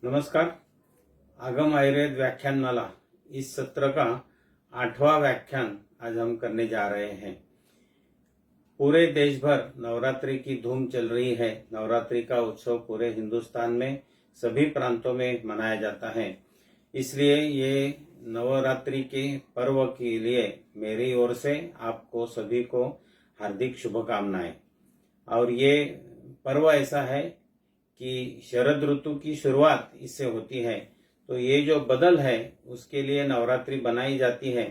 नमस्कार। आगम आयुर्वेद व्याख्यानमाला इस सत्र का 8वां व्याख्यान आज हम करने जा रहे हैं। पूरे देश भर नवरात्रि की धूम चल रही है। नवरात्रि का उत्सव पूरे हिंदुस्तान में सभी प्रांतों में मनाया जाता है। इसलिए ये नवरात्रि के पर्व के लिए मेरी ओर से आपको सभी को हार्दिक शुभकामनाएं। और ये पर्व ऐसा है कि शरद ऋतु की शुरुआत इससे होती है, तो ये जो बदल है उसके लिए नवरात्रि बनाई जाती है।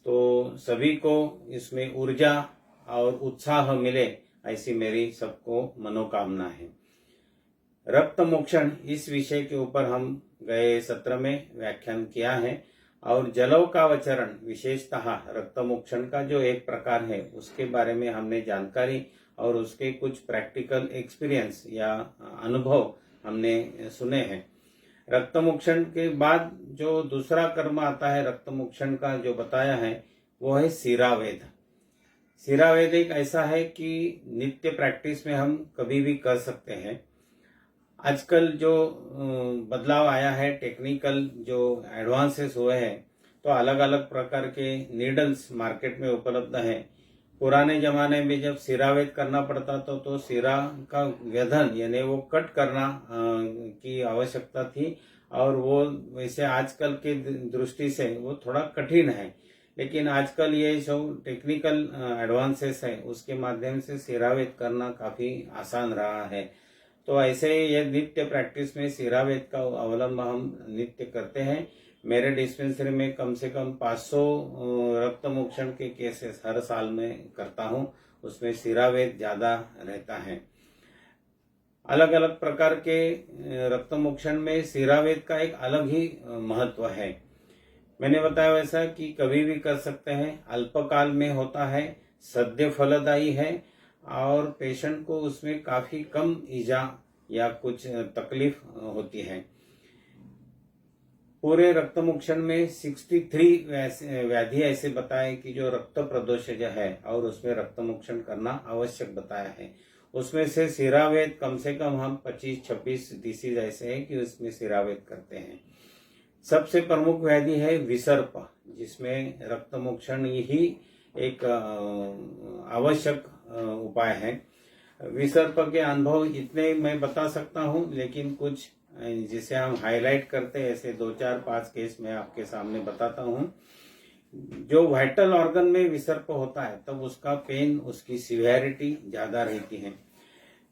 तो सभी को इसमें ऊर्जा और उत्साह मिले, ऐसी मेरी सबको मनोकामना है। रक्त मोक्षण इस विषय के ऊपर हम गए सत्र में व्याख्यान किया है और जलौकावचरण विशेषतः रक्त मोक्षण का जो एक प्रकार है उसके बारे में हमने जानकारी और उसके कुछ प्रैक्टिकल एक्सपीरियंस या अनुभव हमने सुने हैं। रक्त मोक्षण के बाद जो दूसरा कर्म आता है रक्त मोक्षण का जो बताया है वो है सिरावेद। सिरावेद एक ऐसा है कि नित्य प्रैक्टिस में हम कभी भी कर सकते हैं। आजकल जो बदलाव आया है, टेक्निकल जो एडवांसेस हुए हैं, तो अलग अलग प्रकार के नीडल्स मार्केट में उपलब्ध है। पुराने जमाने में जब सिरावेद करना पड़ता तो सिरा का व्यधन यानी वो कट करना की आवश्यकता थी और वो वैसे आजकल के दृष्टि से वो थोड़ा कठिन है। लेकिन आजकल ये जो टेक्निकल एडवांसेस है उसके माध्यम से सिरावेद करना काफी आसान रहा है। तो ऐसे ये नित्य प्रैक्टिस में सिरावेद का अवलंब हम नित्य करते हैं। मेरे डिस्पेंसरी में कम से कम 500 रक्त मोक्षण के केसेस हर साल में करता हूं, उसमें सिरावेद ज्यादा रहता है। अलग अलग प्रकार के रक्त मोक्षण में सिरावेद का एक अलग ही महत्व है। मैंने बताया वैसा कि कभी भी कर सकते हैं, अल्पकाल में होता है, सद्य फलदायी है और पेशेंट को उसमें काफी कम ईजा या कुछ तकलीफ होती है। पूरे रक्त मोक्षण में 63 व्याधि ऐसे बताए कि जो रक्त प्रदोषज है और उसमें रक्त मोक्षण करना आवश्यक बताया है। उसमें से सिरावेद कम से कम हम 25-26 डिसीज ऐसे हैं कि उसमें सिरावेद करते हैं। सबसे प्रमुख व्याधि है विसर्प, जिसमें रक्त मोक्षण ही एक आवश्यक उपाय है। विसर्प के अनुभव इतने मैं बता सकता हूं, लेकिन कुछ जिसे हम हाईलाइट करते हैं ऐसे 2-4-5 केस मैं आपके सामने बताता हूं। जो वाइटल ऑर्गन में विसर्प होता है तब उसका पेन, उसकी सिवियरिटी ज्यादा रहती है।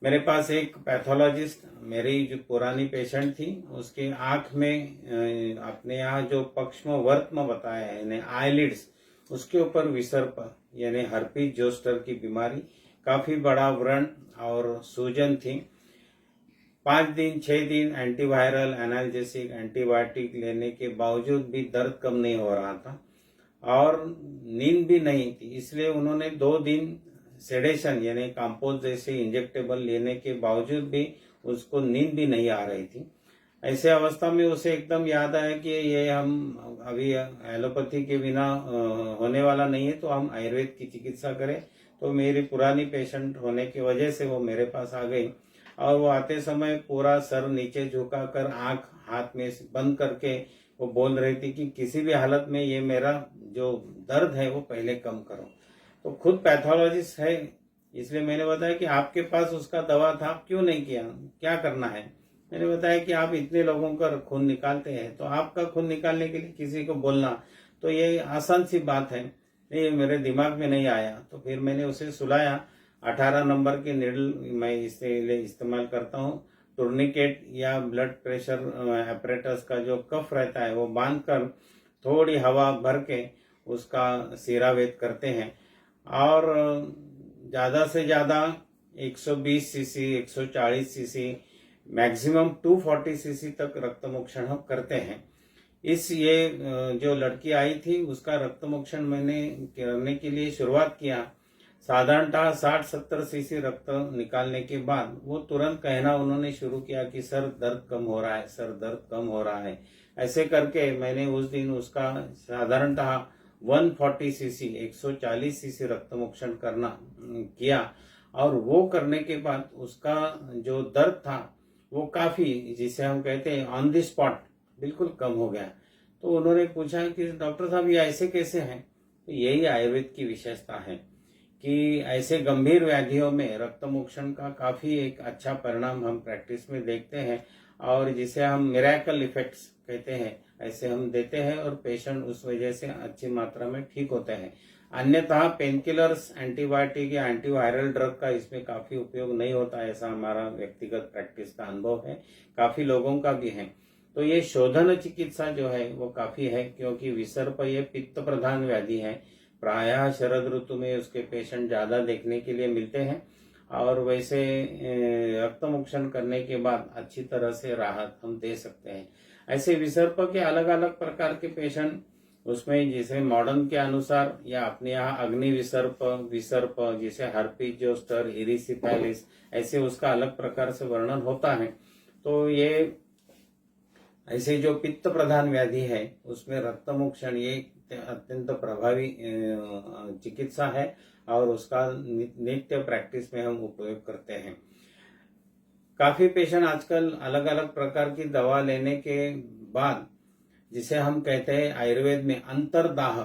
मेरे पास एक पैथोलॉजिस्ट, मेरी जो पुरानी पेशेंट थी, उसके आंख में अपने यहाँ जो पक्ष्म वर्त्म बताया है यानी आईलिड्स, उसके ऊपर विसर्प यानी हर्पीज जोस्टर की बीमारी, काफी बड़ा व्रण और सूजन थी। 5 दिन 6 दिन एंटीवायरल, एनाल्जेसिक, एंटीबायोटिक लेने के बावजूद भी दर्द कम नहीं हो रहा था और नींद भी नहीं थी। इसलिए उन्होंने 2 दिन सेडेशन यानी कंपोज जैसे इंजेक्टेबल लेने के बावजूद भी उसको नींद भी नहीं आ रही थी। ऐसे अवस्था में उसे एकदम याद आया कि ये हम अभी एलोपैथी के बिना होने वाला नहीं है, तो हम आयुर्वेद की चिकित्सा करें। तो मेरी पुरानी पेशेंट होने की वजह से वो मेरे पास आ गई और वो आते समय पूरा सर नीचे झुकाकर आंख हाथ में बंद करके वो बोल रही थी कि किसी भी हालत में ये मेरा जो दर्द है वो पहले कम करो। तो खुद पैथोलॉजिस्ट है, इसलिए मैंने बताया कि आपके पास उसका दवा था, आप क्यों नहीं किया, क्या करना है। मैंने बताया कि आप इतने लोगों का खून निकालते हैं, तो आपका खून निकालने के लिए किसी को बोलना तो ये आसान सी बात है। नहीं, मेरे दिमाग में नहीं आया। तो फिर मैंने उसे सुलाया। 18 नंबर की निडल मैं इसलिए इस्तेमाल करता हूँ। टूर्निकेट या ब्लड प्रेशर एपरेटस का जो कफ रहता है वो बांधकर थोड़ी हवा भर के उसका सिरावेद करते हैं और ज्यादा से ज्यादा 120 सीसी, 140 सीसी, मैक्सिमम 240 सीसी तक रक्त मोक्षण हम करते हैं। ये जो लड़की आई थी उसका रक्त मोक्षण मैंने करने के लिए शुरुआत किया। साधारणतः 60-70 सीसी रक्त निकालने के बाद वो तुरंत कहना उन्होंने शुरू किया कि सर दर्द कम हो रहा है, सर दर्द कम हो रहा है। ऐसे करके मैंने उस दिन उसका साधारणतः 140 सीसी, 140 सीसी रक्त मोक्षण करना किया और वो करने के बाद उसका जो दर्द था वो काफी, जिसे हम कहते हैं ऑन द स्पॉट, बिल्कुल कम हो गया। तो उन्होंने पूछा कि डॉक्टर साहब ये ऐसे कैसे हैं? तो यही आयुर्वेद की विशेषता है कि ऐसे गंभीर व्याधियों में रक्त मोक्षण का काफी एक अच्छा परिणाम हम प्रैक्टिस में देखते हैं, और जिसे हम मिरेकल इफेक्ट्स कहते हैं, ऐसे हम देते हैं, और पेशेंट उस वजह से अच्छी मात्रा में ठीक होते हैं। अन्यथा पेन किलर्स, एंटीबायोटिक या एंटीवायरल ड्रग का इसमें काफी उपयोग नहीं होता, ऐसा हमारा व्यक्तिगत प्रैक्टिस का अनुभव है, काफी लोगों का भी है। तो ये शोधन चिकित्सा जो है वो काफी है, क्योंकि विसर्प ये पित्त प्रधान व्याधि है। प्रायः शरद ऋतु में उसके पेशेंट ज्यादा देखने के लिए मिलते हैं, और वैसे रक्त मोक्षण करने के बाद अच्छी तरह से राहत हम दे सकते हैं। ऐसे विसर्प के अलग अलग प्रकार के पेशेंट उसमें, जिसे मॉडर्न के अनुसार या अपने यहाँ अग्नि विसर्प, विसर्प जिसे हर्पीज जोस्टर, इरिसिपैलिस, ऐसे उसका अलग प्रकार से वर्णन होता है। तो ये ऐसे जो पित्त प्रधान व्याधि है उसमें रक्त मोक्षण ये अत्यंत प्रभावी चिकित्सा है, और उसका नित्य प्रैक्टिस में हम उपयोग करते हैं। काफी पेशेंट आजकल अलग अलग प्रकार की दवा लेने के बाद, जिसे हम कहते हैं आयुर्वेद में अंतर्दाह,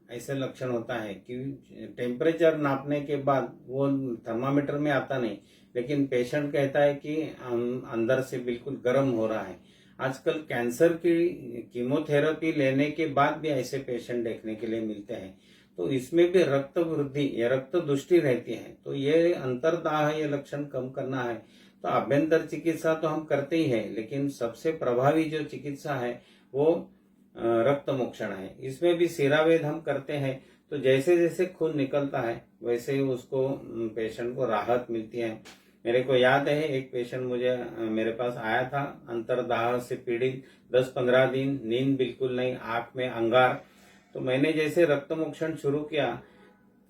ऐसे लक्षण होता है कि टेम्परेचर नापने के बाद वो थर्मामीटर में आता नहीं, लेकिन पेशेंट कहता है कि अंदर से बिल्कुल गर्म हो रहा है। आजकल कैंसर की कीमोथेरेपी लेने के बाद भी ऐसे पेशेंट देखने के लिए मिलते हैं। तो इसमें भी रक्त वृद्धि या रक्त दुष्टि रहती है। तो ये अंतर्दाह, ये लक्षण कम करना है तो आभ्यंतर चिकित्सा तो हम करते ही है, लेकिन सबसे प्रभावी जो चिकित्सा है वो रक्त मोक्षण है। इसमें भी सिरावेद हम करते हैं, तो जैसे जैसे खून निकलता है वैसे ही उसको पेशेंट को राहत मिलती है। मेरे को याद है एक पेशेंट मेरे पास आया था, अंतर्दाह से पीड़ित, 10-15 दिन नींद बिल्कुल नहीं, आंख में अंगार। तो मैंने जैसे रक्त मोक्षण शुरू किया,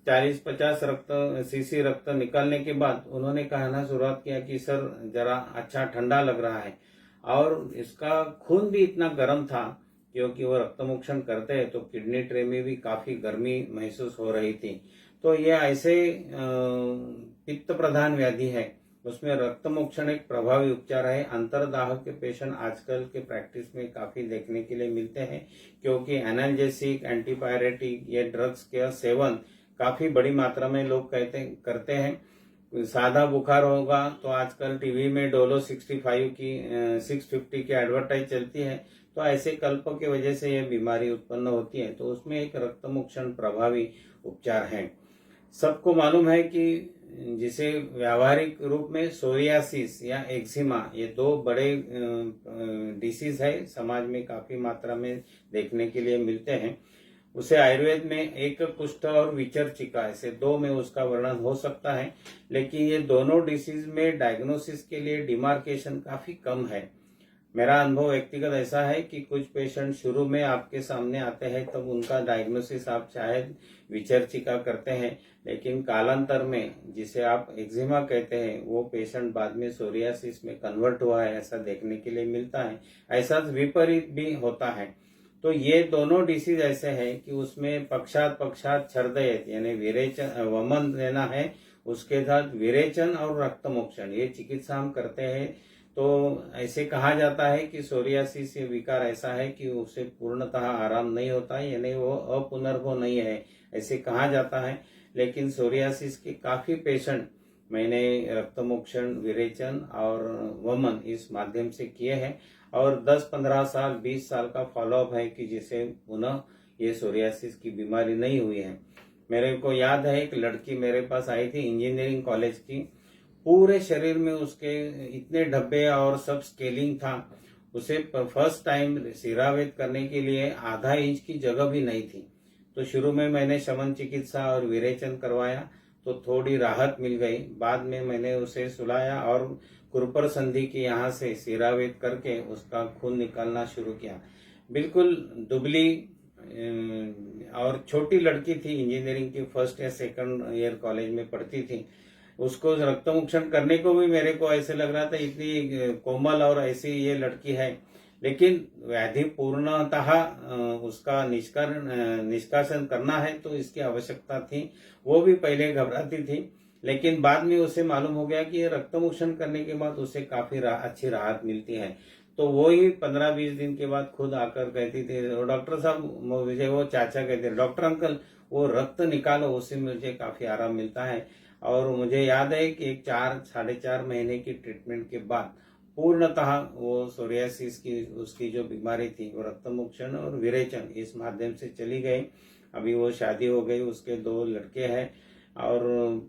40-50 सीसी रक्त निकलने के बाद उन्होंने कहना शुरुआत किया कि सर जरा अच्छा ठंडा लग रहा है, और इसका खून भी इतना गर्म था, क्योंकि वो रक्त मोक्षण करते हैं तो किडनी ट्रे में भी काफी गर्मी महसूस हो रही थी। तो ये ऐसे पित्त प्रधान व्याधि है, उसमें रक्त मोक्षण एक प्रभावी उपचार है। अंतर्दाह के पेशेंट आजकल के प्रैक्टिस में काफी देखने के लिए मिलते हैं, क्योंकि एनाल्जेसिक, एंटीपायरेटिक ये ड्रग्स के सेवन काफी बड़ी मात्रा में लोग करते हैं। सादा बुखार होगा तो आजकल टीवी में डोलो 650 की एडवर्टाइज चलती है, तो ऐसे कल्प की वजह से यह बीमारी उत्पन्न होती है। तो उसमें एक रक्त मोक्षण प्रभावी उपचार है। सबको मालूम है कि जिसे व्यावहारिक रूप में सोरियासिस या एक्जिमा, ये दो बड़े डिसीज है, समाज में काफी मात्रा में देखने के लिए मिलते हैं। उसे आयुर्वेद में एक कुष्ठ और विचर्चिका, ऐसे दो में उसका वर्णन हो सकता है, लेकिन ये दोनों डिसीज में डायग्नोसिस के लिए डिमार्केशन काफी कम है। मेरा अनुभव व्यक्तिगत ऐसा है कि कुछ पेशेंट शुरू में आपके सामने आते हैं तब उनका डायग्नोसिस आप शायद विचर्चिका करते हैं, लेकिन कालांतर में जिसे आप एक्जिमा कहते हैं वो पेशेंट बाद में सोरियासिस में कन्वर्ट हुआ है, ऐसा देखने के लिए मिलता है। ऐसा विपरीत भी होता है। तो ये दोनों डिसीज ऐसे हैं कि उसमें पक्षात छर्दयत यानी विरेचन, वमन लेना है, उसके साथ विरेचन और रक्त मोक्षण ये चिकित्सा हम करते हैं। तो ऐसे कहा जाता है कि सोरियासिस ये विकार ऐसा है कि उसे पूर्णतः आराम नहीं होता है, यानी वो अपुनर्भव नहीं है, ऐसे कहा जाता है। लेकिन सोरियासिस के काफी पेशेंट मैंने रक्त मोक्षण, विरेचन और वमन इस माध्यम से किए हैं, और 10-15 साल 20 साल का फॉलोअप है कि जिसे पुनः ये सोरियासिस की बीमारी नहीं हुई है। मेरे को याद है एक लड़की मेरे पास आई थी इंजीनियरिंग कॉलेज की, पूरे शरीर में उसके इतने धब्बे और सब स्केलिंग था, उसे फर्स्ट टाइम सिरावेद करने के लिए आधा इंच की जगह भी नहीं थी। तो शुरू में मैंने शमन चिकित्सा और विरेचन करवाया तो थोड़ी राहत मिल गई। बाद में मैंने उसे सुलाया और कुरपर संधि के यहाँ से सिरावेद करके उसका खून निकालना शुरू किया। बिल्कुल दुबली और छोटी लड़की थी, इंजीनियरिंग की फर्स्ट या सेकंड ईयर कॉलेज में पढ़ती थी। उसको रक्त मोक्षण करने को भी मेरे को ऐसे लग रहा था इतनी कोमल और ऐसी ये लड़की है, लेकिन व्याधि पूर्णतः उसका निष्कासन करना है तो इसकी आवश्यकता थी। वो भी पहले घबराती थी, लेकिन बाद में उसे मालूम हो गया कि ये रक्तमोक्षण करने के बाद उसे काफी अच्छी राहत मिलती है। तो वो ही 15-20 दिन के बाद खुद आकर कहती थी, डॉक्टर साहब, मुझे वो चाचा कहते थे, डॉक्टर अंकल वो रक्त निकालो, उससे मुझे काफी आराम मिलता है। और मुझे याद है कि एक 4-4.5 महीने की ट्रीटमेंट के बाद पूर्णतः वो सोरियासिस की उसकी जो बीमारी थी वो रक्तमोक्षण और विरेचन इस माध्यम से चली गई। अभी वो शादी हो गई, उसके 2 लड़के हैं और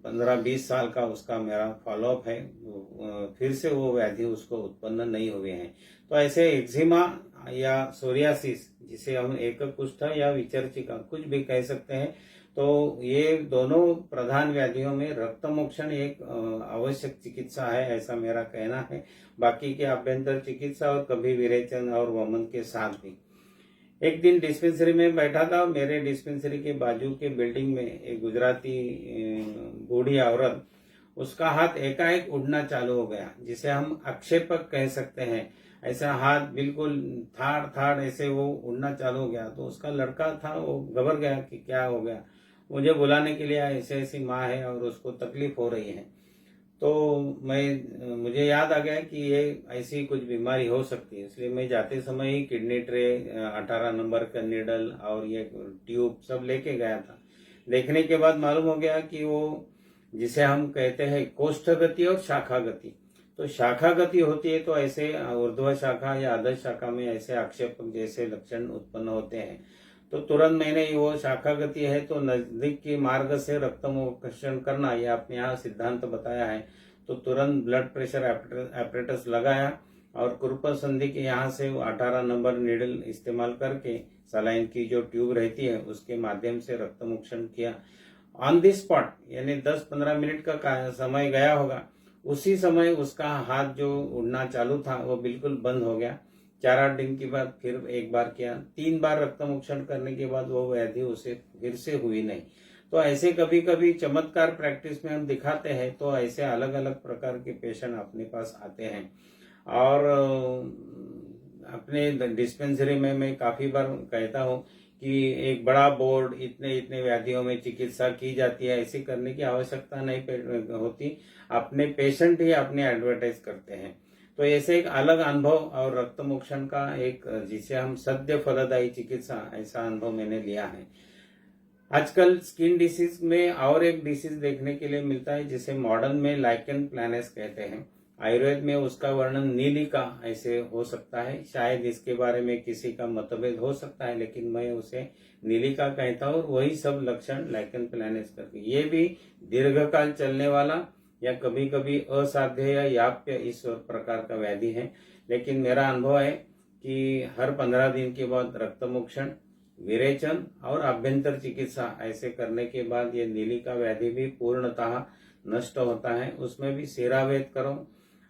15-20 साल का उसका मेरा फॉलोअप है। फिर से वो व्याधि उसको उत्पन्न नहीं हुए हैं। तो ऐसे एक्जिमा या सोरियासिस, जिसे हम एकक कुष्ठ या विचर्चिका कुछ भी कह सकते हैं, तो ये दोनों प्रधान व्याधियों में रक्तमोक्षण एक आवश्यक चिकित्सा है, ऐसा मेरा कहना है। बाकी के आभ्यंतर चिकित्सा और कभी विरेचन और वमन के साथ भी। एक दिन डिस्पेंसरी में बैठा था, मेरे डिस्पेंसरी के बाजू के बिल्डिंग में एक गुजराती बूढ़ी औरत, उसका हाथ एकाएक उड़ना चालू हो गया, जिसे हम आक्षेपक कह सकते हैं। ऐसा हाथ बिल्कुल थाड़ थाड़ ऐसे वो उड़ना चालू हो गया। तो उसका लड़का था, वो घबरा गया कि क्या हो गया, मुझे बुलाने के लिए ऐसे ऐसी माँ है और उसको तकलीफ हो रही है। तो मुझे याद आ गया कि ये ऐसी कुछ बीमारी हो सकती है, इसलिए मैं जाते समय ही किडनी ट्रे, 18 नंबर का नीडल और ये ट्यूब सब लेके गया था। देखने के बाद मालूम हो गया कि वो, जिसे हम कहते हैं कोष्ठ गति और शाखा गति, तो शाखा गति होती है तो ऐसे ऊर्ध्व शाखा या अधः शाखा में ऐसे आक्षेपक जैसे लक्षण उत्पन्न होते हैं। तो तुरंत मैंने वो शाखा गति है तो नजदीक की मार्ग से रक्तमोक्षण करना, यह अपने यहाँ सिद्धांत बताया है। तो तुरंत ब्लड प्रेशर एपरेटस लगाया और कुरुपर संधि के यहाँ से 18 नंबर नीडल इस्तेमाल करके सलाइन की जो ट्यूब रहती है उसके माध्यम से रक्तमोक्षण किया। ऑन द स्पॉट, यानी 10-15 मिनट का समय गया होगा, उसी समय उसका हाथ जो उड़ना चालू था वो बिल्कुल बंद हो गया। 4-8 दिन के बाद फिर एक बार किया, 3 बार रक्तमोक्षण करने के बाद वो व्याधि उसे फिर से हुई नहीं। तो ऐसे कभी कभी चमत्कार प्रैक्टिस में हम दिखाते हैं, तो ऐसे अलग अलग प्रकार के पेशेंट अपने पास आते हैं। और अपने डिस्पेंसरी में मैं काफी बार कहता हूँ कि एक बड़ा बोर्ड, इतने इतने व्याधियों में चिकित्सा की जाती है, ऐसी करने की आवश्यकता नहीं होती। अपने पेशेंट ही अपने एडवर्टाइज करते हैं। तो ऐसे एक अलग अनुभव और रक्तमोक्षण का एक, जिसे हम सद्य फलदायी चिकित्सा, ऐसा अनुभव मैंने लिया है। आजकल स्किन डिसीज में और एक डिसीज देखने के लिए मिलता है जिसे मॉडर्न में लाइकेन प्लैनस कहते हैं। आयुर्वेद में उसका वर्णन नीलिका ऐसे हो सकता है। शायद इसके बारे में किसी का मतभेद हो सकता है, लेकिन मैं उसे नीलिका कहता हूँ। और वही सब लक्षण लाइकेन प्लैनस करके, ये भी दीर्घकाल चलने वाला या कभी कभी असाध्य या याप्य इस प्रकार का व्याधि है। लेकिन मेरा अनुभव है कि हर 15 दिन के बाद रक्तमोक्षण, विरेचन और आभ्यंतर चिकित्सा ऐसे करने के बाद ये नीलिका व्याधि भी पूर्णतः नष्ट होता है। उसमें भी सिरावेद करो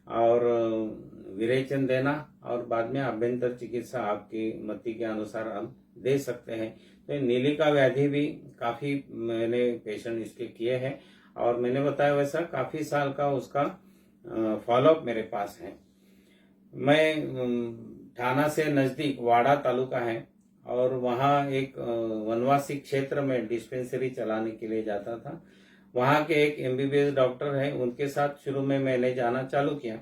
और विरेचन देना और बाद में आभ्यंतर चिकित्सा आपकी मति के अनुसार हम दे सकते हैं। तो नीलिका व्याधि भी काफी मैंने पेशेंट इसके किए हैं और मैंने बताया वैसा काफी साल का उसका फॉलोअप मेरे पास है। मैं थाना से नजदीक वाड़ा तालुका है और वहाँ एक वनवासी क्षेत्र में डिस्पेंसरी चलाने के लिए जाता था। वहाँ के एक MBBS डॉक्टर है, उनके साथ शुरू में मैंने जाना चालू किया।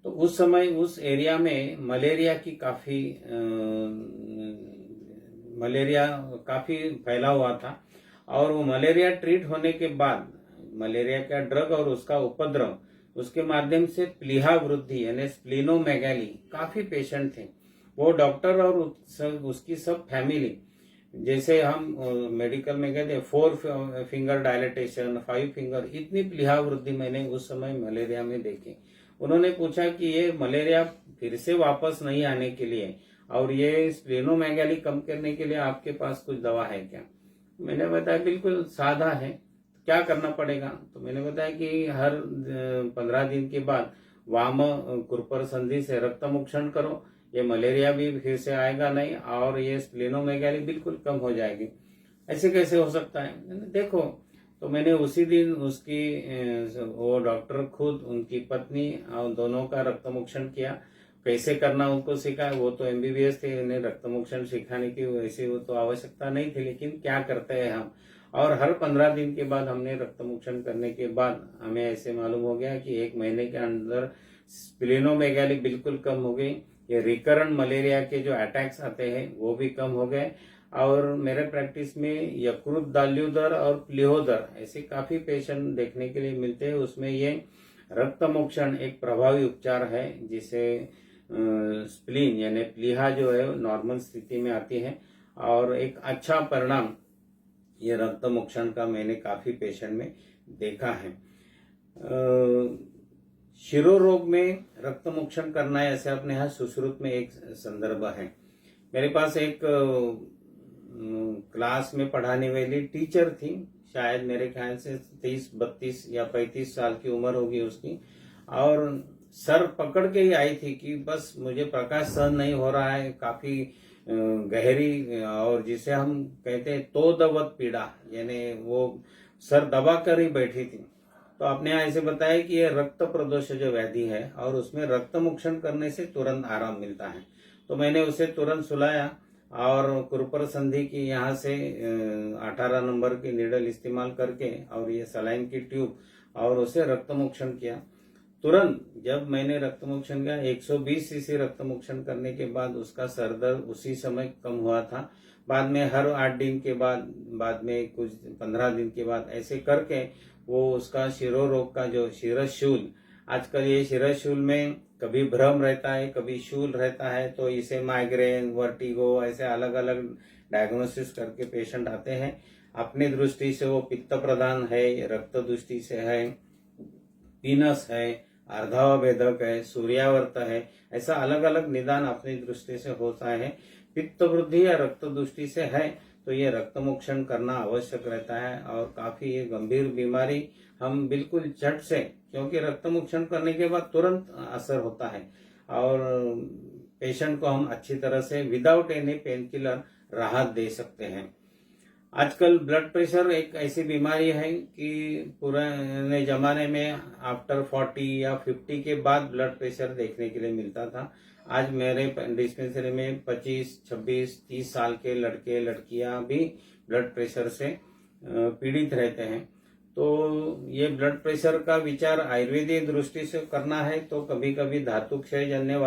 तो उस समय उस एरिया में मलेरिया काफी फैला हुआ था। और वो मलेरिया ट्रीट होने के बाद मलेरिया का ड्रग और उसका उपद्रव, उसके माध्यम से प्लीहा वृद्धि यानी स्प्लीनोमेगाली काफी पेशेंट थे। वो डॉक्टर और उसकी सब फैमिली, जैसे हम मेडिकल में कहते हैं 4 फिंगर डायलेटेशन, 5 फिंगर, इतनी प्लीहा वृद्धि मैंने उस समय मलेरिया में देखी। उन्होंने पूछा कि ये मलेरिया फिर से वापस नहीं आने के लिए और ये स्प्लीनोमेगाली कम करने के लिए आपके पास कुछ दवा है क्या? मैंने बताया बिल्कुल सादा है, क्या करना पड़ेगा? तो मैंने बताया कि हर 15 दिन के बाद वाम कुरुपर संधि से रक्तमोक्षण करो, ये मलेरिया भी फिर से आएगा नहीं और ये स्प्लीनोमेगाली बिल्कुल कम हो जाएगी। ऐसे कैसे हो सकता है? देखो, तो मैंने उसी दिन वो डॉक्टर खुद, उनकी पत्नी और दोनों का रक्तमोक्षण किया। कैसे करना उनको सिखाया। वो तो MBBS थे, उन्हें रक्तमोक्षण सिखाने की वैसे वो तो आवश्यकता नहीं थी, लेकिन क्या करते हैं हम। और हर 15 दिन के बाद हमने रक्तमोक्षण करने के बाद हमें ऐसे मालूम हो गया कि 1 महीने के अंदर स्प्लेनोमेगाली बिल्कुल कम हो गई। ये रिकरेंट मलेरिया के जो अटैक्स आते हैं वो भी कम हो गए। और मेरे प्रैक्टिस में यकृत दाल्यूदर और प्लीहोदर ऐसे काफी पेशेंट देखने के लिए मिलते हैं। उसमें ये रक्तमोक्षण एक प्रभावी उपचार है, जिसे स्प्लीन यानी प्लीहा जो है नॉर्मल स्थिति में आती है। और एक अच्छा परिणाम ये रक्तमोक्षण का मैंने काफी पेशेंट में देखा है। शिरोरोग में रक्तमोक्षण करना है, ऐसे अपने यहाँ सुश्रुत में एक संदर्भ है। मेरे पास एक क्लास में पढ़ाने वाली टीचर थी, शायद मेरे ख्याल से 30, 32 या 35 साल की उम्र होगी उसकी। और सर पकड़ के ही आई थी कि बस मुझे प्रकाश सहन नहीं हो रहा है, काफी गहरी और जिसे हम कहते हैं तोदवत पीड़ा, यानी वो सर दबा कर ही बैठी थी। तो आपने ऐसे बताया कि ये रक्त प्रदोष जो व्याधि है और उसमें रक्तमोक्षण करने से तुरंत आराम मिलता है। तो मैंने उसे तुरंत सुलाया और कुरपर संधि की यहाँ से 18 नंबर की नीडल इस्तेमाल करके और ये सलाइन की ट्यूब और उसे रक्तमोक्षण किया। तुरंत जब मैंने रक्तमोक्षण किया 120 सीसी रक्तमोक्षण करने के बाद उसका सर दर्द उसी समय कम हुआ था। बाद में हर 8 दिन के बाद में कुछ 15 दिन के बाद ऐसे करके वो उसका शिरोरोग का जो शिरशूल, आजकल ये शिरशूल में कभी भ्रम रहता है कभी शूल रहता है, तो इसे माइग्रेन, वर्टिगो ऐसे अलग अलग डायग्नोसिस करके पेशेंट आते हैं। अपनी दृष्टि से वो पित्त प्रधान है, रक्त दृष्टि से है, पीनस है, अर्धावभेदक है, सूर्यावर्त है, ऐसा अलग अलग निदान अपनी दृष्टि से होता है। पित्त वृद्धि या रक्त दृष्टि से है तो ये रक्तमोक्षण करना आवश्यक रहता है। और काफी ये गंभीर बीमारी हम बिल्कुल झट से, क्योंकि रक्तमोक्षण करने के बाद तुरंत असर होता है और पेशेंट को हम अच्छी तरह से विदाउट एनी पेन किलर राहत दे सकते हैं। आजकल ब्लड प्रेशर एक ऐसी बीमारी है कि पुराने जमाने में आफ्टर 40 या 50 के बाद ब्लड प्रेशर देखने के लिए मिलता था। आज मेरे डिस्पेंसरी में 25, 26, 30 साल के लड़के लड़कियां भी ब्लड प्रेशर से पीड़ित रहते हैं। तो ये ब्लड प्रेशर का विचार आयुर्वेदिक दृष्टि से करना है तो कभी कभी धातु क्षय जन्य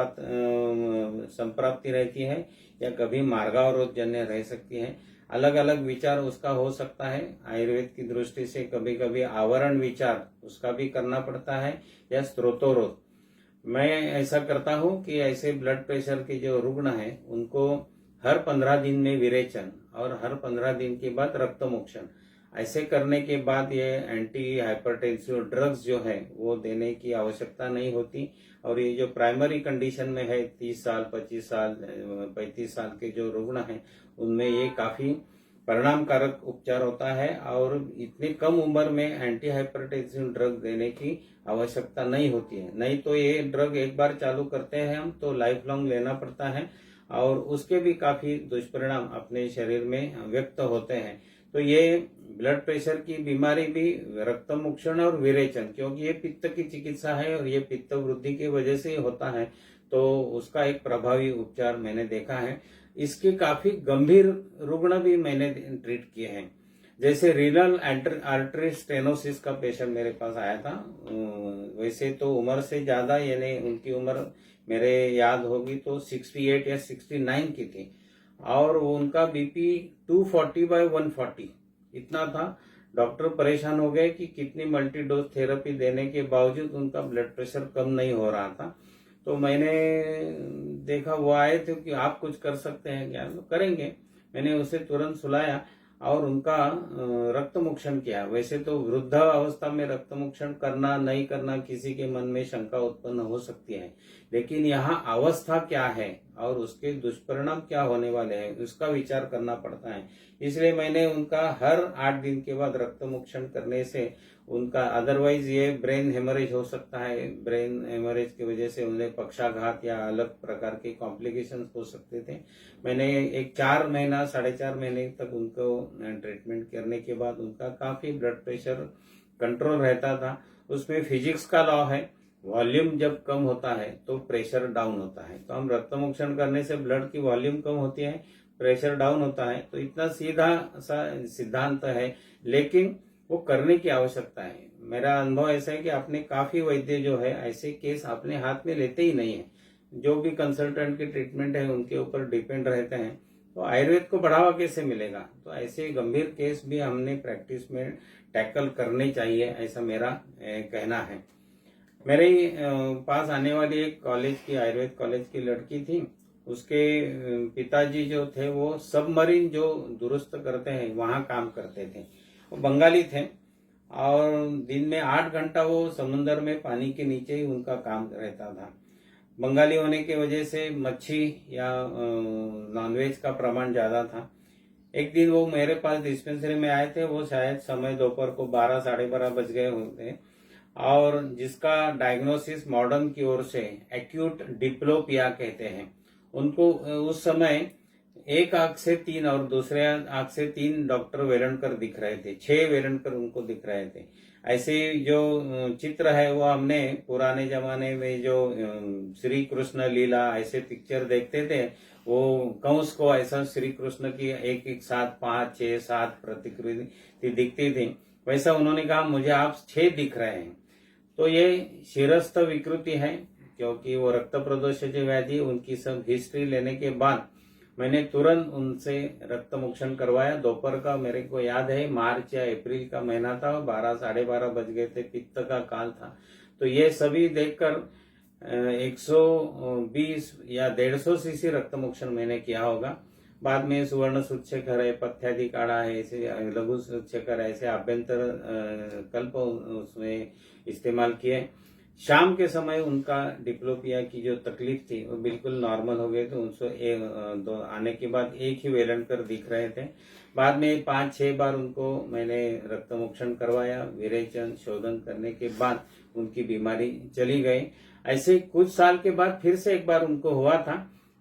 संप्राप्ति रहती है या कभी मार्गावरोध जन्य रह सकती है। अलग अलग विचार उसका हो सकता है। आयुर्वेद की दृष्टि से कभी कभी आवरण विचार उसका भी करना पड़ता है या स्त्रोतोरोध। मैं ऐसा करता हूं कि ऐसे ब्लड प्रेशर के जो रुग्ण हैं उनको हर 15 दिन में विरेचन और हर 15 दिन के बाद रक्तमोक्षण ऐसे करने के बाद ये एंटी हाइपरटेंसिव ड्रग्स जो है वो देने की आवश्यकता नहीं होती। और ये जो प्राइमरी कंडीशन में है 30 साल, 25 साल, 35 साल के जो रुग्ण हैं उनमें ये काफी परिणामकारक उपचार होता है और इतनी कम उम्र में एंटी हाइपरटेंसिव ड्रग देने की आवश्यकता नहीं होती है। नहीं तो ये ड्रग एक बार चालू करते हैं हम तो लाइफ लॉन्ग लेना पड़ता है और उसके भी काफी दुष्परिणाम अपने शरीर में व्यक्त होते हैं। तो ये ब्लड प्रेशर की बीमारी भी रक्तमोक्षण और विरेचन, क्योंकि ये पित्त की चिकित्सा है और ये पित्त वृद्धि की वजह से होता है, तो उसका एक प्रभावी उपचार मैंने देखा है। इसके काफी गंभीर रुग्ण भी मैंने ट्रीट किए हैं। जैसे रीनल आर्टरी स्टेनोसिस का पेशेंट मेरे पास आया था। वैसे तो उम्र से ज्यादा, यानी उनकी उम्र मेरे याद होगी तो 68 या 69 की थी और उनका बीपी 240/140 इतना था। डॉक्टर परेशान हो गए कि कितनी मल्टी डोज थेरेपी देने के बावजूद उनका ब्लड प्रेशर कम नहीं हो रहा था। तो मैंने देखा, वो आए थे कि आप कुछ कर सकते हैं क्या? तो करेंगे। मैंने उसे तुरंत सुलाया और उनका रक्तमोक्षण किया। वैसे तो वृद्ध अवस्था में रक्तमोक्षण करना नहीं करना किसी के मन में शंका उत्पन्न हो सकती है, लेकिन यहाँ अवस्था क्या है और उसके दुष्परिणाम क्या होने वाले हैं उसका विचार करना पड़ता है। इसलिए मैंने उनका हर 8 दिन के बाद रक्तमोक्षण करने से उनका, अदरवाइज ये ब्रेन हेमरेज हो सकता है। ब्रेन हेमरेज की वजह से उन्हें पक्षाघात या अलग प्रकार के कॉम्प्लिकेशंस हो सकते थे। मैंने एक 4 महीना 4.5 महीने तक उनको ट्रीटमेंट करने के बाद उनका काफी ब्लड प्रेशर कंट्रोल रहता था। उसमें फिजिक्स का लॉ है, वॉल्यूम जब कम होता है तो प्रेशर डाउन होता है। तो हम रक्तमोक्षण करने से ब्लड की वॉल्यूम कम होती है, प्रेशर डाउन होता है। तो इतना सीधा सा सिद्धांत है, लेकिन वो करने की आवश्यकता है। मेरा अनुभव ऐसा है कि आपने काफी वैद्य जो है ऐसे केस अपने हाथ में लेते ही नहीं है, जो भी कंसल्टेंट की ट्रीटमेंट है उनके ऊपर डिपेंड रहते हैं। तो आयुर्वेद को बढ़ावा कैसे मिलेगा? तो ऐसे गंभीर केस भी हमने प्रैक्टिस में टैकल करने चाहिए, ऐसा मेरा कहना है। मेरे पास आने वाली एक कॉलेज की, आयुर्वेद कॉलेज की लड़की थी। उसके पिताजी जो थे वो सबमरीन जो दुरुस्त करते हैं वहां काम करते थे। वो बंगाली थे और दिन में 8 घंटा वो समुन्द्र में पानी के नीचे ही उनका काम रहता था। बंगाली होने की वजह से मच्छी या नॉनवेज का प्रमाण ज्यादा था। एक दिन वो मेरे पास डिस्पेंसरी में आए थे। वो शायद समय दोपहर को 12 साढ़े 12 बज गए होते, और जिसका डायग्नोसिस मॉडर्न की ओर से एक्यूट डिप्लोपिया कहते हैं। उनको उस समय एक आंख से 3 और दूसरे आंख से 3 डॉक्टर वेलणकर दिख रहे थे, 6 वेलणकर उनको दिख रहे थे। ऐसे जो चित्र है वो हमने पुराने जमाने में जो श्री कृष्ण लीला ऐसे पिक्चर देखते थे, वो कंस को ऐसा श्री कृष्ण की एक एक साथ 5 6 7 प्रतिकृति दिखती थी, वैसा उन्होंने कहा मुझे आप 6 दिख रहे हैं। तो ये शिरस्थ विकृति है, क्योंकि वो रक्त प्रदोषज व्याधि। उनकी सब हिस्ट्री लेने के बाद मैंने तुरंत उनसे रक्त मोक्षण करवाया। दोपहर का मेरे को याद है, मार्च या अप्रैल का महीना था, 12 साढ़े 12 बज गए थे, पित्त का काल था। तो ये सभी देखकर 120 या 150 सीसी रक्त मोक्षण मैंने किया होगा। बाद में सुवर्ण सुच्छेकर है, पथ्यादि काढ़ा है, ऐसे लघु सुच्छेकर, ऐसे आभ्यंतर कल्प उसमें इस्तेमाल किए। शाम के समय उनका डिप्लोपिया की जो तकलीफ थी वो बिल्कुल नॉर्मल हो गए थे। उनसे आने के बाद एक ही वेलणकर दिख रहे थे। बाद में 5-6 बार उनको मैंने रक्त मोक्षण करवाया। विरेचन शोधन करने के बाद उनकी बीमारी चली गई। ऐसे कुछ साल के बाद फिर से एक बार उनको हुआ था,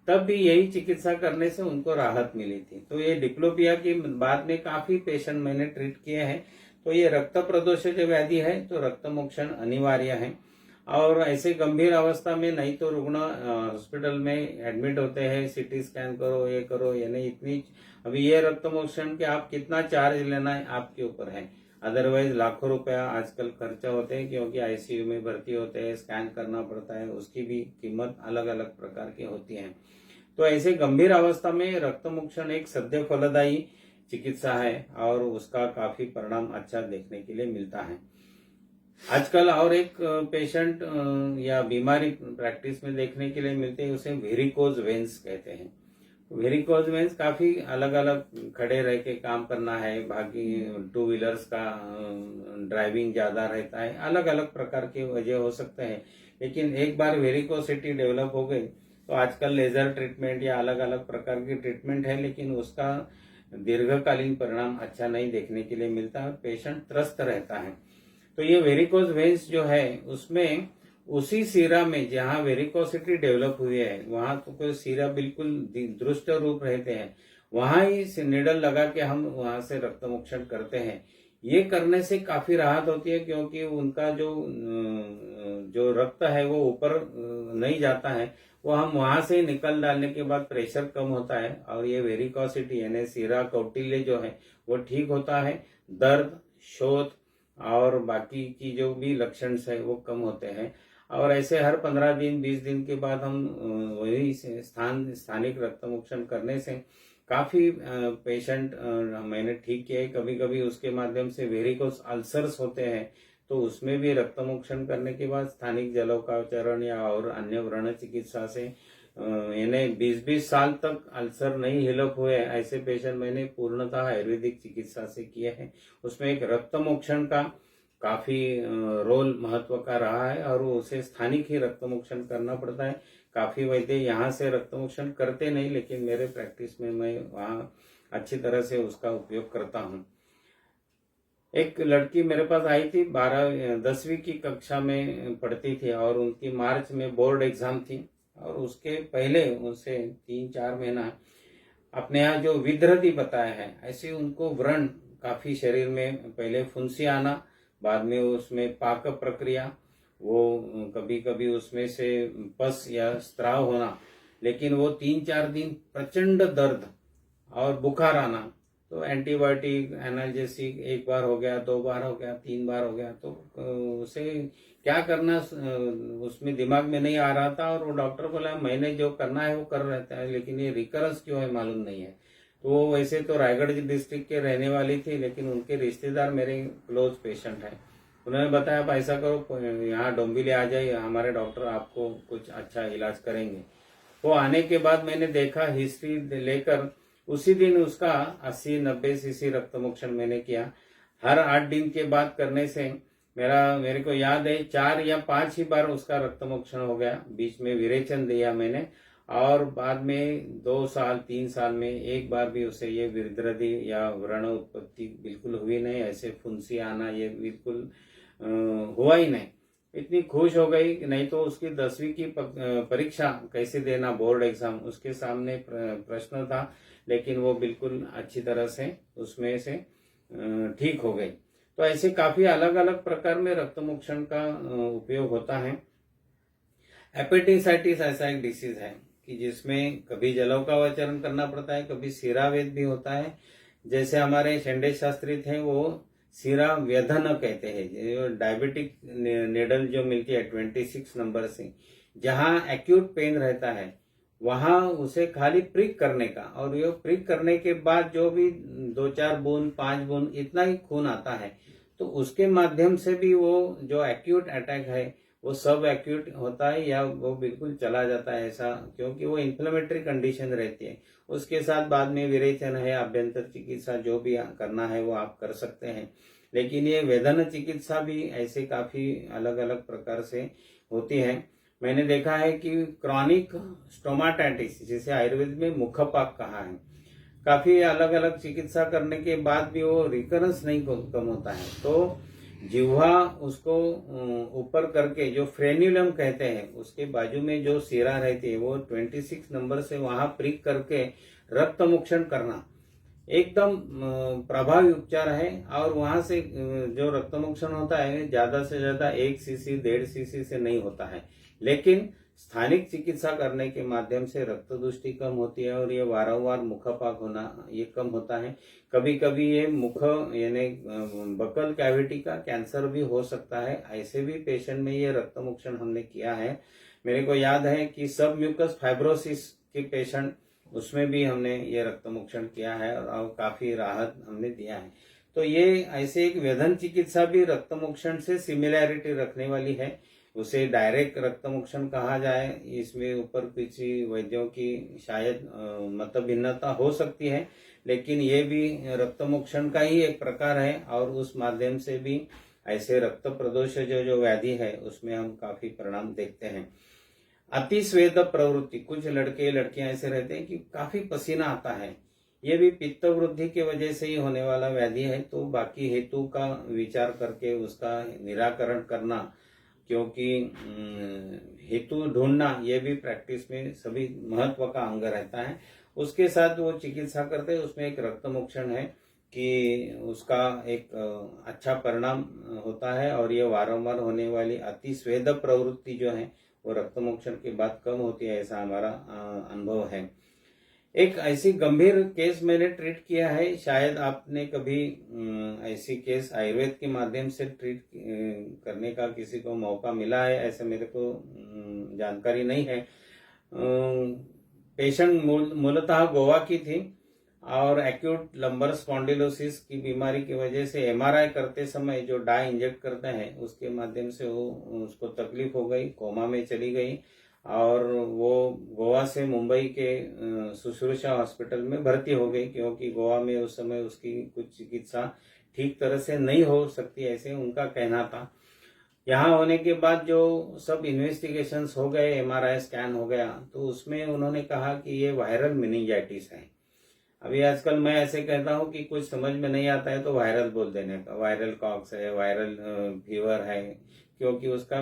तब भी यही चिकित्सा करने से उनको राहत मिली थी। तो ये डिप्लोपिया की बाद में काफी पेशेंट मैंने ट्रीट किए हैं। तो ये रक्त प्रदोषज व्याधि है, तो रक्त मोक्षण अनिवार्य है। और ऐसे गंभीर अवस्था में नहीं तो रुग्ण हॉस्पिटल में एडमिट होते हैं, सीटी स्कैन करो, ये करो, ये नहीं, इतनी अभी ये रक्त मोक्षण के आप कितना चार्ज लेना है आपके ऊपर है। अदरवाइज लाखों रुपया आजकल खर्चा होते हैं, क्योंकि आईसीयू में भर्ती होते हैं, स्कैन करना पड़ता है, उसकी भी कीमत अलग अलग प्रकार की होती है। तो ऐसे गंभीर अवस्था में रक्त मोक्षण एक सद्य फलदायी चिकित्सा है और उसका काफी परिणाम अच्छा देखने के लिए मिलता है। आजकल और एक पेशेंट या बीमारी प्रैक्टिस में देखने के लिए मिलते हैं, उसे वेरिकोज वेन्स कहते हैं। वेरिकोज वेन्स काफी अलग अलग खड़े रह के काम करना है, बाकी 2 व्हीलर्स का ड्राइविंग ज्यादा रहता है, अलग अलग प्रकार की वजह हो सकते हैं। लेकिन एक बार वेरिकोसिटी डेवलप हो गई तो आजकल लेजर ट्रीटमेंट या अलग अलग प्रकार की ट्रीटमेंट है, लेकिन उसका दीर्घकालीन परिणाम अच्छा नहीं देखने के लिए मिलता है, पेशेंट त्रस्त रहता है। तो ये वेरिकोज वेन्स जो है उसमें उसी सीरा में जहां वेरिकोसिटी डेवलप हुई है वहां तो कोई सीरा बिल्कुल दुष्ट रूप रहते हैं, वहां ही निडल लगा के हम वहां से रक्त मोक्षण करते हैं। ये करने से काफी राहत होती है, क्योंकि उनका जो रक्त है वो ऊपर नहीं जाता है, वो हम वहां से निकल डालने के बाद प्रेशर कम होता है और ये वेरिकोसिटी यानी सीरा कौटिल्य जो है वो ठीक होता है। दर्द, शोथ और बाकी की जो भी लक्षण है वो कम होते हैं। और ऐसे हर 15 दिन 20 दिन के बाद हम वही स्थानिक रक्त मोक्षण करने से काफी पेशेंट मैंने ठीक किए। कभी कभी उसके माध्यम से वेरिकोस अल्सर्स होते हैं, तो उसमें भी रक्त मोक्षण करने के बाद स्थानिक जलोकाचरण या और अन्य व्रण चिकित्सा से इन्हें 20-20 साल तक अल्सर नहीं हिलप हुए, ऐसे पेशेंट मैंने पूर्णतः आयुर्वेदिक चिकित्सा से किए हैं। उसमें एक रक्त मोक्षण का काफी रोल महत्व का रहा है और उसे स्थानिक ही रक्त मोक्षण करना पड़ता है। काफी वैद्य यहाँ से रक्त मोक्षण करते नहीं, लेकिन मेरे प्रैक्टिस में मैं वहाँ अच्छी तरह से उसका उपयोग करता हूँ। एक लड़की मेरे पास आई थी, 10वीं की कक्षा में पढ़ती थी और उनकी मार्च में बोर्ड एग्जाम थी और उसके पहले उनसे 3-4 महीना अपने यहाँ जो विद्रति बताया है, ऐसे उनको व्रण काफी शरीर में, पहले फुंसी आना, बाद में उसमें पाक प्रक्रिया, वो कभी कभी उसमें से पस या स्त्राव होना, लेकिन वो 3-4 दिन प्रचंड दर्द और बुखार आना, तो एंटीबायोटिक एनाल्जेसिक एक बार हो गया, 2 बार हो गया, 3 बार हो गया, तो उसे क्या करना उसमें दिमाग में नहीं आ रहा था। और वो डॉक्टर बोला मैंने जो करना है वो कर रहता है, लेकिन ये रिकरेंस क्यों है मालूम नहीं है। तो वो वैसे तो रायगढ़ डिस्ट्रिक्ट के रहने वाली थी, लेकिन उनके रिश्तेदार मेरे क्लोज पेशेंट हैं। उन्होंने बताया आप ऐसा करो यहाँ डोंबिवली आ जाइए, हमारे डॉक्टर आपको कुछ अच्छा इलाज करेंगे। वो आने के बाद मैंने देखा, हिस्ट्री लेकर उसी दिन उसका 80-90 सीसी रक्तमोक्षण मैंने किया। हर 8 दिन के बाद करने से मेरे को याद है 4 या 5 ही बार उसका रक्तमोक्षण हो गया। बीच में विरेचन दिया मैंने, और बाद में 2 साल 3 साल में एक बार भी उसे ये वृद्धि या व्रण उत्पत्ति बिल्कुल हुई नहीं। ऐसे फुंसी आना ये बिल्कुल हुआ ही नहीं। इतनी खुश हो गई कि नहीं तो उसकी 10वीं की परीक्षा कैसे देना, बोर्ड एग्जाम, उसके सामने प्रश्न था, लेकिन वो बिल्कुल अच्छी तरह से उसमें से ठीक हो गई। तो ऐसे काफी अलग अलग प्रकार में रक्तमोक्षण का उपयोग होता है। हेपेटाइटिस ऐसा एक डिसीज है कि जिसमें कभी जलौकावचरण करना पड़ता है, कभी सिरावेद भी होता है। जैसे हमारे शेंडे शास्त्री थे, वो सिरा व्यधन कहते हैं, जो डायबिटिक निडल जो मिलती है 26 नंबर से, जहां एक्यूट पेन रहता है वहां उसे खाली प्रिक करने का, और ये प्रिक करने के बाद जो भी 2-4 बूंद 5 बूंद इतना ही खून आता है, तो उसके माध्यम से भी वो जो एक्यूट अटैक है वो सब एक्यूट होता है या वो बिल्कुल चला जाता है ऐसा, क्योंकि वो इन्फ्लेमेटरी कंडीशन रहती है। उसके साथ बाद में विरेचन है, अभ्यंतर चिकित्सा जो भी करना है वो आप कर सकते हैं। लेकिन ये वेदन चिकित्सा भी ऐसे काफी अलग अलग प्रकार से होती है। मैंने देखा है कि क्रॉनिक स्टोमाटाइटिस, जिसे आयुर्वेद में मुखपाक कहा है, काफी अलग अलग चिकित्सा करने के बाद भी वो रिकरेंस नहीं कम होता है। तो जिह्वा उसको ऊपर करके, जो फ्रेन्यूलम कहते हैं, उसके बाजू में जो सिरा रहती है वो 26 नंबर से वहां प्रिक करके रक्तमोक्षण करना एकदम प्रभावी उपचार है। और वहां से जो रक्तमोक्षण होता है ज्यादा से ज्यादा 1 सीसी 1.5 सीसी से नहीं होता है, लेकिन स्थानिक चिकित्सा करने के माध्यम से रक्त दुष्टि कम होती है और ये वारंवार मुखपाक होना ये कम होता है। कभी कभी ये मुख यानी बकल कैविटी का कैंसर भी हो सकता है। ऐसे भी पेशेंट में ये रक्तमोक्षण हमने किया है। मेरे को याद है कि सब म्यूकस फाइब्रोसिस के पेशेंट, उसमें भी हमने ये रक्तमोक्षण किया है और काफी राहत हमने दिया है। तो ये ऐसे एक वेधन चिकित्सा भी रक्तमोक्षण से सिमिलैरिटी रखने वाली है। उसे डायरेक्ट रक्तमोक्षण कहा जाए, इसमें ऊपर किसी वैद्यों की शायद मत भिन्नता हो सकती है, लेकिन ये भी रक्तमोक्षण का ही एक प्रकार है। और उस माध्यम से भी ऐसे रक्त प्रदोष जो व्याधि है उसमें हम काफी परिणाम देखते हैं। अतिस्वेद प्रवृत्ति, कुछ लड़के लड़कियां ऐसे रहते हैं कि काफी पसीना आता है, ये भी पित्त वृद्धि की वजह से ही होने वाला व्याधि है। तो बाकी हेतु का विचार करके उसका निराकरण करना, क्योंकि हेतु ढूंढना ये भी प्रैक्टिस में सभी महत्व का अंग रहता है। उसके साथ वो चिकित्सा करते हैं, उसमें एक रक्तमोक्षण है कि उसका एक अच्छा परिणाम होता है। और ये वारंवार होने वाली अतिस्वेद प्रवृत्ति जो है वो रक्तमोक्षण के बाद कम होती है, ऐसा हमारा अनुभव है। एक ऐसी गंभीर केस मैंने ट्रीट किया है, शायद आपने कभी ऐसी केस आयुर्वेद के माध्यम से ट्रीट करने का किसी को मौका मिला है ऐसे मेरे को जानकारी नहीं है। पेशेंट मूलतः गोवा की थी और एक्यूट लंबर स्पॉन्डिलोसिस की बीमारी की वजह से एमआरआई करते समय जो डाई इंजेक्ट करते हैं उसके माध्यम से उसको तकलीफ हो गई, कोमा में चली गई और वो गोवा से मुंबई के शुश्रूषा हॉस्पिटल में भर्ती हो गई, क्योंकि गोवा में उस समय उसकी कुछ चिकित्सा ठीक तरह से नहीं हो सकती ऐसे उनका कहना था। यहाँ होने के बाद जो सब इन्वेस्टिगेशंस हो गए, एमआरआई स्कैन हो गया, तो उसमें उन्होंने कहा कि ये वायरल मेनिंजाइटिस है। अभी आजकल मैं ऐसे कहता हूँ कि कुछ समझ में नहीं आता है तो वायरल बोल देने का, वायरल कॉक्स है, वायरल फीवर है, क्योंकि उसका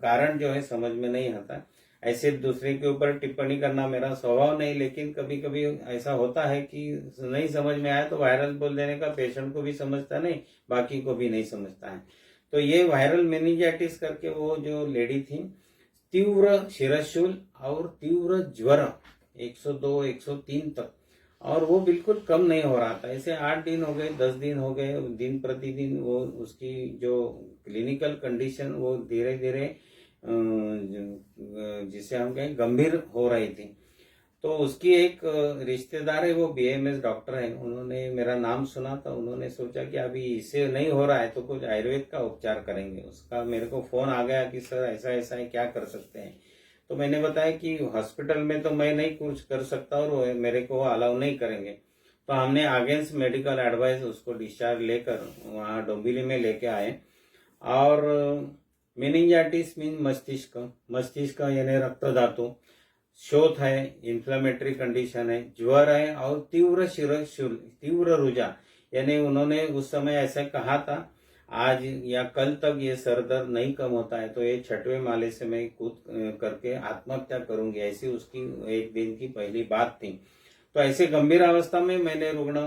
कारण जो है समझ में नहीं आता। ऐसे दूसरे के ऊपर टिप्पणी करना मेरा स्वभाव नहीं, लेकिन कभी कभी ऐसा होता है कि नहीं समझ में आया तो वायरल बोल देने का, पेशेंट को भी समझता नहीं, बाकी को भी नहीं समझता है। तो ये वायरल मेनिंजाइटिस करके वो जो लेडी थी, तीव्र शिरशूल और तीव्र ज्वर 102 103 तक, और वो बिल्कुल कम नहीं हो रहा था। ऐसे 8 दिन हो गए, 10 दिन हो गए, दिन प्रतिदिन वो उसकी जो क्लिनिकल कंडीशन वो धीरे धीरे जिसे हम कहें गंभीर हो रही थी। तो उसकी एक रिश्तेदार है, वो बीएमएस डॉक्टर है, उन्होंने मेरा नाम सुना तो उन्होंने सोचा कि अभी इससे नहीं हो रहा है तो कुछ आयुर्वेद का उपचार करेंगे। उसका मेरे को फोन आ गया कि सर ऐसा ऐसा है, क्या कर सकते हैं। तो मैंने बताया कि हॉस्पिटल में तो मैं नहीं कुछ कर सकता और मेरे को अलाउ नहीं करेंगे। तो हमने अगेंस्ट मेडिकल एडवाइस उसको डिस्चार्ज लेकर वहाँ डोंबिवली में लेके आए। और मेनिंजाइटिस मीन मस्तिष्क यानी रक्त धातु, शोथ है, इन्फ्लेमेटरी कंडीशन है, ज्वर है और तीव्र रुझा, यानी उन्होंने उस समय ऐसा कहा था आज या कल तक ये सर दर्द नहीं कम होता है तो ये 6वें माले से मैं कूद करके आत्महत्या करूंगी, ऐसी उसकी एक दिन की पहली बात थी। तो ऐसे गंभीर अवस्था में मैंने रुग्ण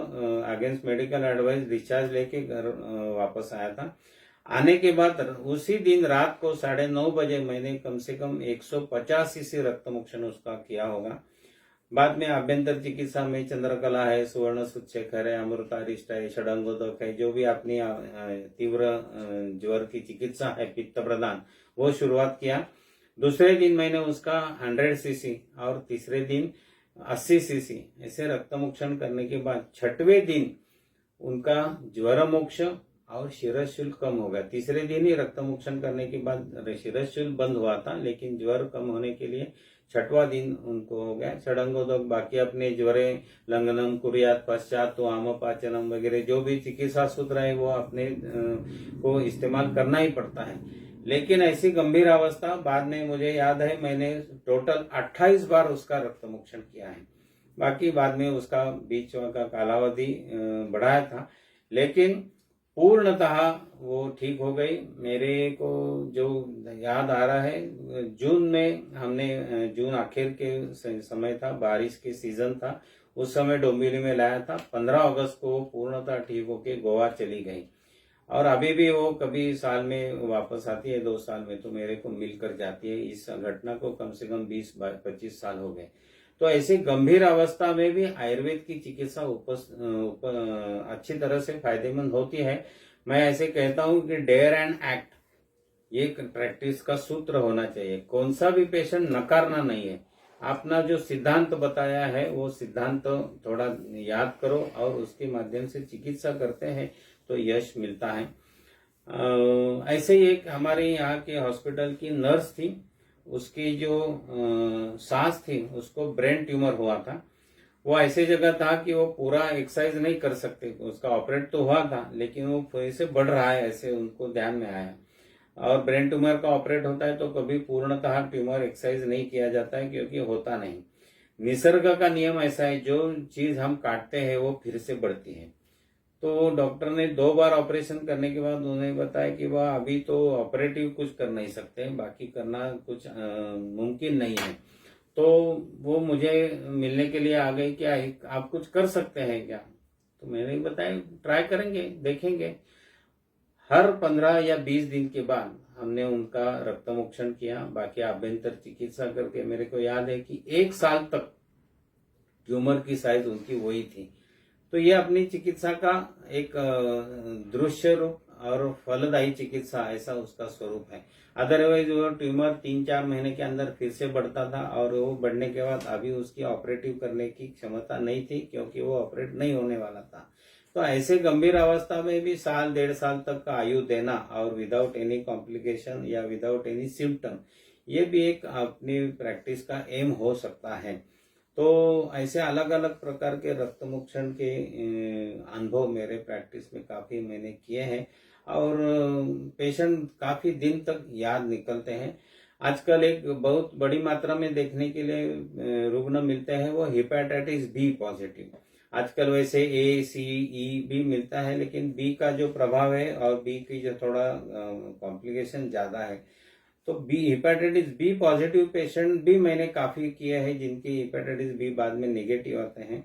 अगेंस्ट मेडिकल एडवाइस डिस्चार्ज लेके घर वापस आया था। आने के बाद उसी दिन रात को 9:30 बजे मैंने कम से कम 150 सीसी रक्तमोक्षण उसका किया होगा। बाद में आभ्यंतर चिकित्सा में चंद्रकला है, सुवर्ण सुच्छेखर है, अमृतारिष्ट है, षडंगोदक है, जो भी अपनी तीव्र ज्वर की चिकित्सा है पित्त प्रदान, वो शुरुआत किया। दूसरे दिन मैंने उसका 100 सीसी और तीसरे दिन 80 सीसी ऐसे रक्तमोक्षण करने के बाद 6वें दिन उनका ज्वर मोक्ष और शिरशुल कम हो गया। तीसरे दिन ही रक्तमोक्षण करने के बाद शिरशुल बंद हुआ था, लेकिन ज्वर कम होने के लिए 6वां दिन उनको हो गया। षडंगोदक बाकी अपने ज्वरे लंघनम कुर्यात पश्चात तो आमपाचनम वगैरह जो भी चिकित्सा सूत्र है वो अपने को इस्तेमाल करना ही पड़ता है। लेकिन ऐसी गंभीर अवस्था बाद में मुझे याद है मैंने टोटल 28 बार उसका रक्तमोक्षण किया है। बाकी बाद में उसका बीच का कालावधि बढ़ाया था, लेकिन पूर्णतः वो ठीक हो गई। मेरे को जो याद आ रहा है जून में हमने जून आखिर के समय था, बारिश के सीजन था, उस समय डोंबिवली में लाया था। 15 अगस्त को पूर्णतः ठीक होके गोवा चली गई और अभी भी वो कभी साल में वापस आती है, 2 साल में तो मेरे को मिलकर जाती है। इस घटना को कम से कम 20-25 साल हो गए। तो ऐसी गंभीर अवस्था में भी आयुर्वेद की चिकित्सा अच्छी तरह से फायदेमंद होती है। मैं ऐसे कहता हूं कि डेयर एंड एक्ट ये प्रैक्टिस का सूत्र होना चाहिए। कौन सा भी पेशेंट नकारना नहीं है, अपना जो सिद्धांत बताया है वो सिद्धांत थोड़ा याद करो और उसके माध्यम से चिकित्सा करते हैं तो यश मिलता है। ऐसे ही एक हमारे यहाँ के हॉस्पिटल की नर्स थी, उसकी जो सांस थी उसको ब्रेन ट्यूमर हुआ था। वो ऐसे जगह था कि वो पूरा एक्सरसाइज नहीं कर सकते, उसका ऑपरेट तो हुआ था लेकिन वो फिर से बढ़ रहा है ऐसे उनको ध्यान में आया। और ब्रेन ट्यूमर का ऑपरेट होता है तो कभी पूर्णतः ट्यूमर एक्सरसाइज नहीं किया जाता है क्योंकि होता नहीं। निसर्ग का नियम ऐसा है, जो चीज हम काटते हैं वो फिर से बढ़ती है। तो डॉक्टर ने 2 बार ऑपरेशन करने के बाद उन्हें बताया कि वह अभी तो ऑपरेटिव कुछ कर नहीं सकते, बाकी करना कुछ मुमकिन नहीं है। तो वो मुझे मिलने के लिए आ गई कि आप कुछ कर सकते हैं क्या। तो मैंने बताया ट्राई करेंगे, देखेंगे। हर 15 या 20 दिन के बाद हमने उनका रक्तमोक्षण किया, बाकी आभ्यंतर चिकित्सा करके मेरे को याद है कि 1 साल तक ट्यूमर की साइज उनकी वही थी। तो ये अपनी चिकित्सा का एक दृश्य रूप और फलदायी चिकित्सा ऐसा उसका स्वरूप है। अदरवाइज वो ट्यूमर 3-4 महीने के अंदर फिर से बढ़ता था और वो बढ़ने के बाद अभी उसकी ऑपरेटिव करने की क्षमता नहीं थी क्योंकि वो ऑपरेट नहीं होने वाला था। तो ऐसे गंभीर अवस्था में भी 1-1.5 साल तक का आयु देना और विदाउट एनी कॉम्प्लिकेशन या विदाउट एनी सिम्टम, ये भी एक अपनी प्रैक्टिस का एम हो सकता है। तो ऐसे अलग अलग प्रकार के रक्तमोक्षण के अनुभव मेरे प्रैक्टिस में काफी मैंने किए हैं और पेशेंट काफी दिन तक याद निकलते हैं। आजकल एक बहुत बड़ी मात्रा में देखने के लिए रुग्ण मिलते हैं वो हेपेटाइटिस बी पॉजिटिव। आजकल वैसे ए सी ई भी मिलता है, लेकिन बी का जो प्रभाव है और बी की जो थोड़ा कॉम्प्लिकेशन ज्यादा है। तो B hepatitis B positive patient भी मैंने काफी किए हैं जिनकी हेपेटाइटिस बी बाद में नेगेटिव आते हैं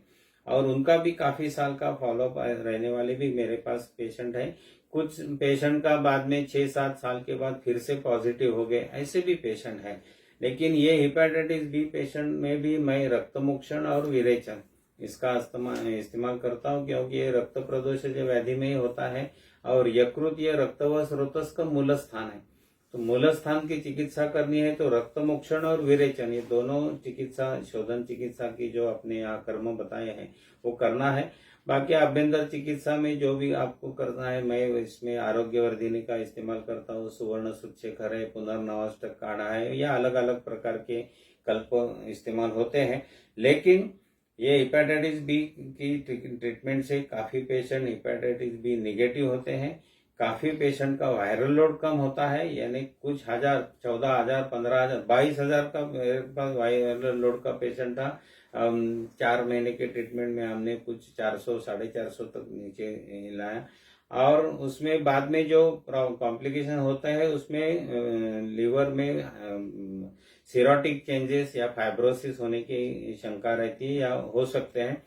और उनका भी काफी साल का फॉलोअप रहने वाले भी मेरे पास पेशेंट है। कुछ पेशेंट का बाद में 6-7 साल के बाद फिर से पॉजिटिव हो गए, ऐसे भी पेशेंट है। लेकिन ये हेपेटाइटिस बी पेशेंट में भी मैं रक्तमोक्षण और विरेचन इसका इस्तेमाल करता हूँ, क्योंकि ये रक्त प्रदोष जो व्याधि में ही होता है और यकृत ये रक्त व स्रोतस का मूल स्थान है। तो मूल स्थान की चिकित्सा करनी है तो रक्त मोक्षण और विरेचन, ये दोनों चिकित्सा, शोधन चिकित्सा की जो अपने यहाँ कर्म बताए हैं वो करना है। बाकी आभ्यंतर चिकित्सा में जो भी आपको करना है, मैं इसमें आरोग्यवर्धिनी का इस्तेमाल करता हूँ, सुवर्ण सुच्छेखर है, पुनर्नवाष्टक काढ़ा है, या अलग अलग प्रकार के कल्प इस्तेमाल होते हैं। लेकिन ये हेपेटाइटिस बी की ट्रीटमेंट से काफी पेशेंट हेपेटाइटिस बी निगेटिव होते हैं। काफी पेशेंट का वायरल लोड कम होता है, यानी कुछ हजार, 14,000, 15,000, 22,000 का मेरे पास वायरल लोड का पेशेंट था। 4 महीने के ट्रीटमेंट में हमने कुछ 400, 450 तक नीचे लाया। और उसमें बाद में जो कॉम्प्लिकेशन होता है उसमें लीवर में सीरोटिक चेंजेस या फाइब्रोसिस होने की शंका रहती है या हो सकते हैं।